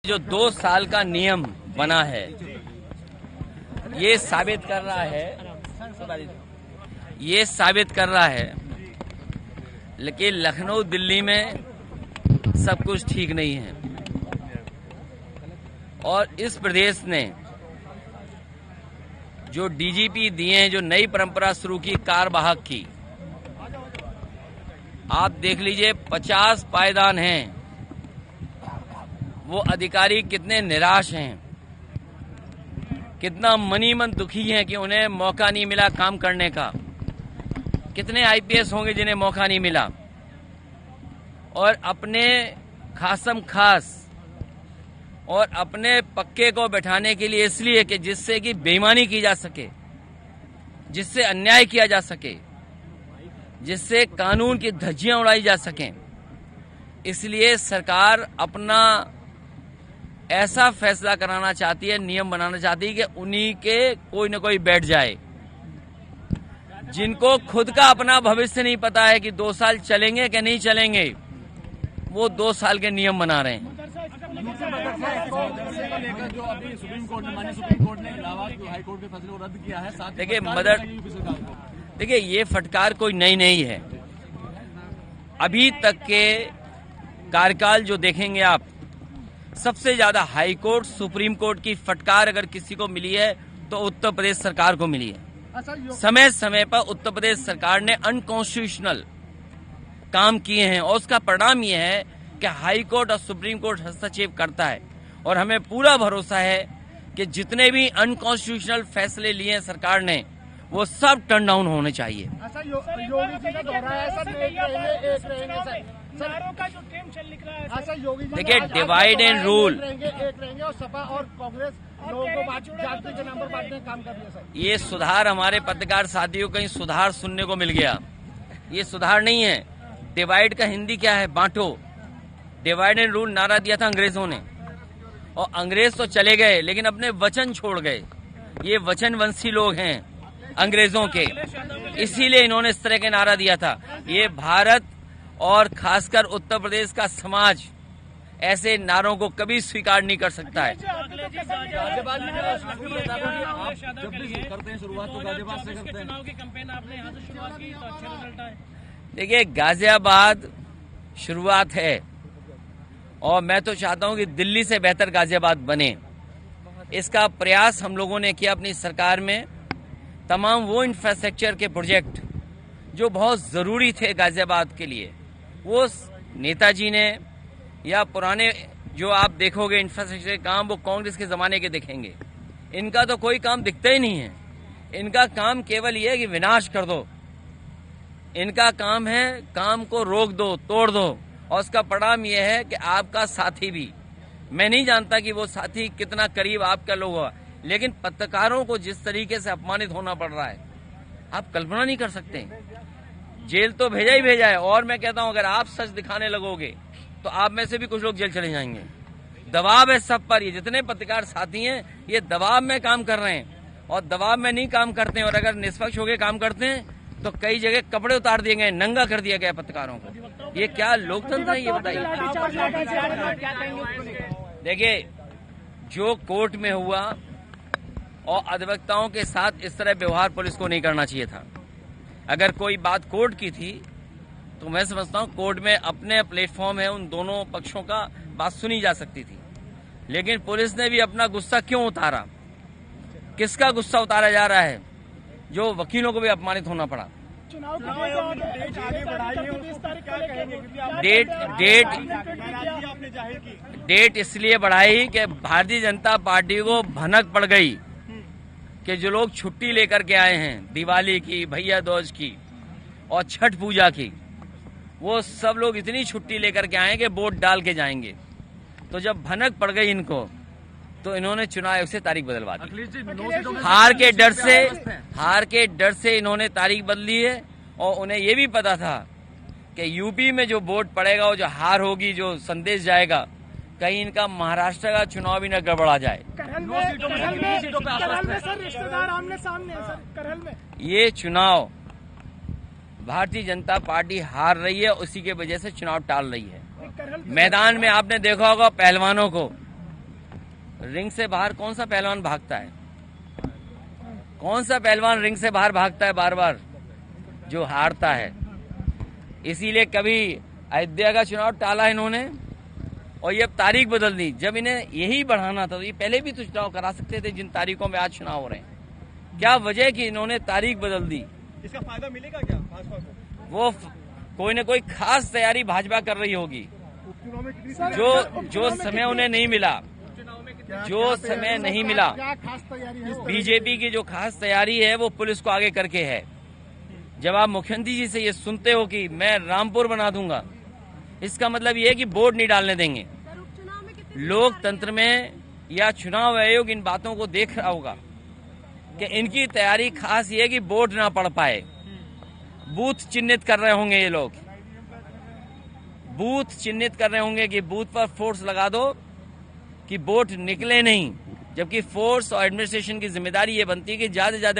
जो 2 साल का नियम बना है ये साबित कर रहा है लेकिन लखनऊ दिल्ली में सब कुछ ठीक नहीं है और इस प्रदेश ने जो डीजीपी दिए हैं, जो नई परंपरा शुरू की कार वाहक की, आप देख लीजिए 50 पायदान हैं। वो अधिकारी कितने निराश हैं, कितना मनी मन दुखी हैं कि उन्हें मौका नहीं मिला काम करने का। कितने आईपीएस होंगे जिन्हें मौका नहीं मिला और अपने खासम खास और अपने पक्के को बैठाने के लिए, इसलिए कि जिससे कि बेईमानी की जा सके, जिससे अन्याय किया जा सके, जिससे कानून की धज्जियां उड़ाई जा सकें, इसलिए सरकार अपना ऐसा फैसला कराना चाहती है, नियम बनाना चाहती है कि उन्हीं के कोई न कोई बैठ जाए जिनको खुद का अपना भविष्य नहीं पता है कि 2 साल चलेंगे कि नहीं चलेंगे। वो 2 साल के नियम बना रहे हैं। जो अभी सुप्रीम कोर्ट ने इलाहाबाद हाई कोर्ट के फैसले को रद्द किया है। देखिए ये फटकार कोई नई नहीं है। अभी तक के कार्यकाल जो देखेंगे आप, सबसे ज्यादा हाई कोर्ट, सुप्रीम कोर्ट की फटकार अगर किसी को मिली है तो उत्तर प्रदेश सरकार को मिली है। समय समय पर उत्तर प्रदेश सरकार ने अनकॉन्स्टिट्यूशनल काम किए हैं और उसका परिणाम यह है कि हाई कोर्ट और सुप्रीम कोर्ट हस्तक्षेप करता है और हमें पूरा भरोसा है कि जितने भी अनकॉन्स्टिट्यूशनल फैसले लिए हैं सरकार ने, वो सब टर्न डाउन होने चाहिए। योगी जी का दौरा है सर, का जो टेम चल निकला है। देखिए डिवाइड एंड रूल, एक रहेंगे और सपा और कांग्रेस लोगों को जाति के नाम पर बांटने का काम कर दिया सर। ये सुधार हमारे पत्रकार साथियों, कहीं सुधार सुनने को मिल गया। ये सुधार नहीं है। डिवाइड का हिंदी क्या है? बांटो। डिवाइड एंड रूल नारा दिया था अंग्रेजों ने और अंग्रेज तो चले गए लेकिन अपने वचन छोड़ गए। ये वचनवंशी लोग हैं अंग्रेजों के, इसीलिए इन्होंने इस तरह के नारा दिया था। ये भारत और खासकर उत्तर प्रदेश का समाज ऐसे नारों को कभी स्वीकार नहीं कर सकता है। देखिए गाजियाबाद शुरुआत है और मैं तो चाहता हूं कि दिल्ली से बेहतर गाजियाबाद बने। इसका प्रयास हम लोगों ने किया अपनी सरकार में। तमाम वो इंफ्रास्ट्रक्चर के प्रोजेक्ट जो बहुत जरूरी थे गाजियाबाद के लिए, वो नेताजी ने या पुराने जो आप देखोगे इंफ्रास्ट्रक्चर के काम, वो कांग्रेस के जमाने के दिखेंगे। इनका तो कोई काम दिखता ही नहीं है। इनका काम केवल ये है कि विनाश कर दो। इनका काम है काम को रोक दो, तोड़ दो और उसका परिणाम यह है कि आपका साथी भी, मैं नहीं जानता कि वो साथी कितना करीब आपका लोग होगा, लेकिन पत्रकारों को जिस तरीके से अपमानित होना पड़ रहा है आप कल्पना नहीं कर सकते। जेल तो भेजा ही भेजा है और मैं कहता हूं अगर आप सच दिखाने लगोगे तो आप में से भी कुछ लोग जेल चले जाएंगे। दबाव है सब पर। ये जितने पत्रकार साथी हैं ये दबाव में काम कर रहे हैं और दबाव में नहीं काम करते हैं और अगर निष्पक्ष होकर काम करते हैं तो कई जगह कपड़े उतार दिए गए, नंगा कर दिया गया पत्रकारों को। ये क्या लोकतंत्र है ये बताइए। देखिए जो कोर्ट में हुआ और अधिवक्ताओं के साथ इस तरह व्यवहार पुलिस को नहीं करना चाहिए था। अगर कोई बात कोर्ट की थी तो मैं समझता हूं कोर्ट में अपने प्लेटफॉर्म है, उन दोनों पक्षों का बात सुनी जा सकती थी। लेकिन पुलिस ने भी अपना गुस्सा क्यों उतारा? किसका गुस्सा उतारा जा रहा है? जो वकीलों को भी अपमानित होना पड़ा। डेट इसलिए बढ़ाई कि भारतीय जनता पार्टी को भनक पड़ गई कि जो लोग छुट्टी लेकर के आए हैं दिवाली की, भैया दूज की और छठ पूजा की, वो सब लोग इतनी छुट्टी लेकर के आए कि वोट डाल के जाएंगे। तो जब भनक पड़ गई इनको तो इन्होंने चुनाव आयोग से तारीख बदलवा दी। हार के डर से इन्होंने तारीख बदली है और उन्हें ये भी पता था कि यूपी में जो वोट पड़ेगा, वो जो हार होगी, जो संदेश जाएगा, कहीं इनका महाराष्ट्र का चुनाव भी न गड़बड़ा जाए। ये चुनाव भारतीय जनता पार्टी हार रही है, उसी के वजह से चुनाव टाल रही है। मैदान में आपने देखा होगा पहलवानों को रिंग से बाहर कौन सा पहलवान भागता है? कौन सा पहलवान रिंग से बाहर भागता है बार बार? जो हारता है। इसीलिए कभी अयोध्या का चुनाव टाला इन्होंने और ये अब तारीख बदल दी। जब इन्हें यही बढ़ाना था तो ये पहले भी तो चुनाव करा सकते थे जिन तारीखों में आज चुनाव हो रहे हैं। क्या वजह है कि इन्होंने तारीख बदल दी? इसका फायदा मिलेगा क्या भाजपा को? वो कोई न कोई खास तैयारी भाजपा कर रही होगी उपचुनाव में कितनी जो समय उन्हें नहीं मिला, जो समय नहीं मिला। क्या खास तैयारी है? बीजेपी की जो खास तैयारी है वो पुलिस को आगे करके है। जब आप मुख्यमंत्री जी से ये सुनते हो कि मैं रामपुर बना दूंगा, इसका मतलब ये है कि वोट नहीं डालने देंगे। लोकतंत्र में या चुनाव आयोग इन बातों को देख रहा होगा कि इनकी तैयारी खास ये है कि वोट ना पड़ पाए। बूथ चिन्हित कर रहे होंगे ये लोग, बूथ चिन्हित कर रहे होंगे कि बूथ पर फोर्स लगा दो कि वोट निकले नहीं, जबकि फोर्स और एडमिनिस्ट्रेशन की जिम्मेदारी ये बनती है कि ज्यादा से ज्यादा